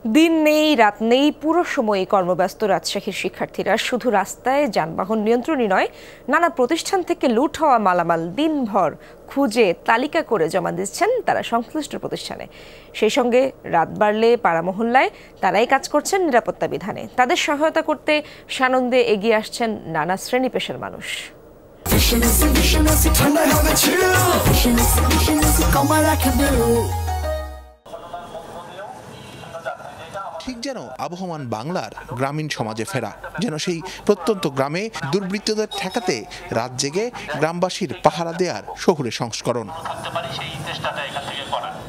দিন নেই রাত নেই পুরো সময়ই কর্মব্যস্ত রাজশাহীর শিক্ষার্থীরা শুধু রাস্তায় যানবাহন নিয়ন্ত্রণই নয়, নানা প্রতিষ্ঠান থেকে লুট হওয়া মালামাল দিনভর খুঁজে তালিকা করে জমা দিচ্ছেন তারা সংশ্লিষ্ট প্রতিষ্ঠানে। সেই সঙ্গে রাত বাড়লে পাড়া মহল্লায় তারাই কাজ করছেন নিরাপত্তা বিধানে। তাদের সহায়তা করতে সানন্দে এগিয়ে আসছেন নানা শ্রেণী পেশার মানুষ। ঠিক যেন আবহমান বাংলার গ্রামীণ সমাজে ফেরা, যেন সেই প্রত্যন্ত গ্রামে দুর্বৃত্তদের ঠেকাতে রাত জেগে গ্রামবাসীর পাহারা দেয়ার শহুরে সংস্করণ।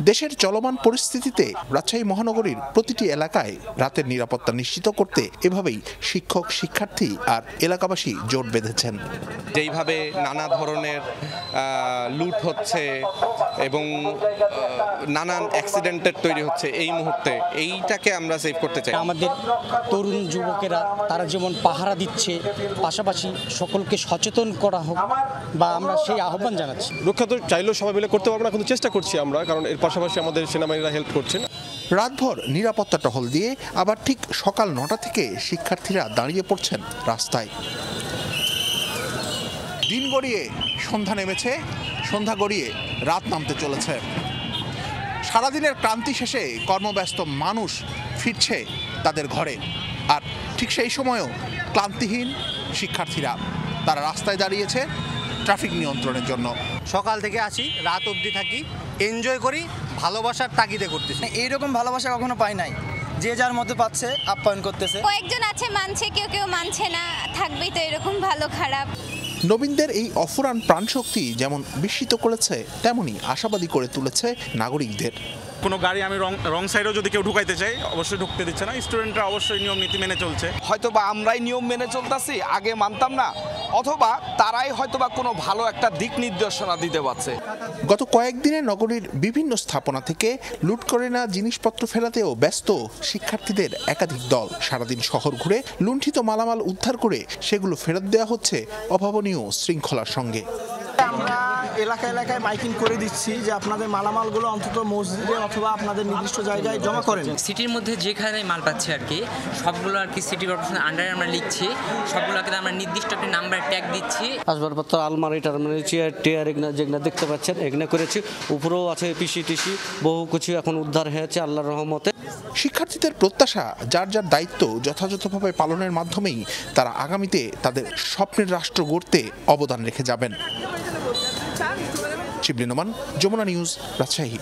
দেশের চলমান পরিস্থিতিতে রাজশাহী মহানগরীর প্রতিটি এলাকায় রাতের নিরাপত্তা নিশ্চিত করতে এভাবেই শিক্ষক, শিক্ষার্থী আর এলাকাবাসী জোট বেঁধেছেন। যেইভাবে নানা ধরনের লুট হচ্ছে এবং নানান অ্যাক্সিডেন্টের তৈরি হচ্ছে এই মুহূর্তে, এইটাকে আমরা সেভ করতে চাই। আমাদের তরুণ যুবকেরা তারা যেমন পাহারা দিচ্ছে, পাশাপাশি সকলকে সচেতন করা হোক বা আমরা সেই আহ্বান জানাচ্ছি। রক্ষা তো চাইলেও সবাই মিলে করতে পারবো না, কিন্তু চেষ্টা করছি আমরা, কারণ এর পাশাপাশি আমাদের সেনাবাহিনীরা হেল্প করছেন। রাতভর নিরাপত্তা টহল দিয়ে আবার ঠিক সকাল 9টা থেকে শিক্ষার্থীরা দাঁড়িয়ে পড়ছেন রাস্তায়। দিন গড়িয়ে সন্ধ্যা নেমেছে, সন্ধ্যা গড়িয়ে রাত নামতে চলেছে। সারাদিনের ক্লান্তি শেষে কর্মব্যস্ত মানুষ ফিরছে তাদের ঘরে, আর ঠিক সেই সময়ও ক্লান্তিহীন শিক্ষার্থীরা। তারা রাস্তায় দাঁড়িয়েছে ট্রাফিক নিয়ন্ত্রণের জন্য। সকাল থেকে আসি, রাত অবধি থাকি, এনজয় করি, ভালোবাসার তাগিদে করতেছি। এইরকম ভালোবাসা কখনো পাই নাই, যে যার মতো পাচ্ছে আপ্যায়ন করতেছে। কয়েকজন আছে মানছে, কেউ কেউ মানছে না, থাকবেই তো এরকম ভালো খারাপ। নবীনদের এই অফুরান প্রাণশক্তি যেমন বিস্মিত করেছে, তেমনি আশাবাদী করে তুলেছে নাগরিকদের। কোনো গাড়ি আমি রং সাইডেও যদি কেউ ঢুকাইতে চাই, অবশ্যই ঢুকতে দিচ্ছে না। স্টুডেন্টরা অবশ্যই নিয়ম নীতি মেনে চলছে। হয়তোবা আমরাই নিয়ম মেনে চলতেছি, আগে মানতাম না, অথবা তারাই হয়তোবা কোনো ভালো একটা দিক নির্দেশনা দিতে পারছে। গত কয়েকদিনে নগরীর বিভিন্ন স্থাপনা থেকে লুট করে না জিনিসপত্র ফেলাতেও ব্যস্ত শিক্ষার্থীদের একাধিক দল। সারাদিন শহর ঘুরে লুণ্ঠিত মালামাল উদ্ধার করে সেগুলো ফেরত দেওয়া হচ্ছে অভাবনীয় শৃঙ্খলার সঙ্গে। আমরা এলাকা এলাকায় মাইকিং করে দিচ্ছি যে আপনাদের মালামালগুলো অন্তত মসজিদে অথবা আপনাদের নির্দিষ্ট জায়গায় জমা করেন। সিটির মধ্যে যেখানে মাল পাচ্ছি আর কি, সবগুলো আর কি সিটি কর্পোরেশনের আন্ডারে আমরা লিখছি, সবগুলোকে আমরা নির্দিষ্ট একটা নাম্বার ট্যাগ দিচ্ছি। আসবাবপত্র, আলমারি টালমারি, চেয়ার টেয়ার যেগুলো দেখতে পাচ্ছেন এগুলো করেছি। উপরেও আছে পিসি টিসি, বহু কিছু এখন উদ্ধার হয়েছে আল্লাহর রহমতে। শিক্ষার্থীদের প্রত্যাশা, যার যার দায়িত্ব যথাযথভাবে পালনের মাধ্যমেই তারা আগামীতে তাদের স্বপ্নের রাষ্ট্র গড়তে অবদান রেখে যাবেন। শিবলি নোমান, যমুনা নিউজ, রাজশাহী।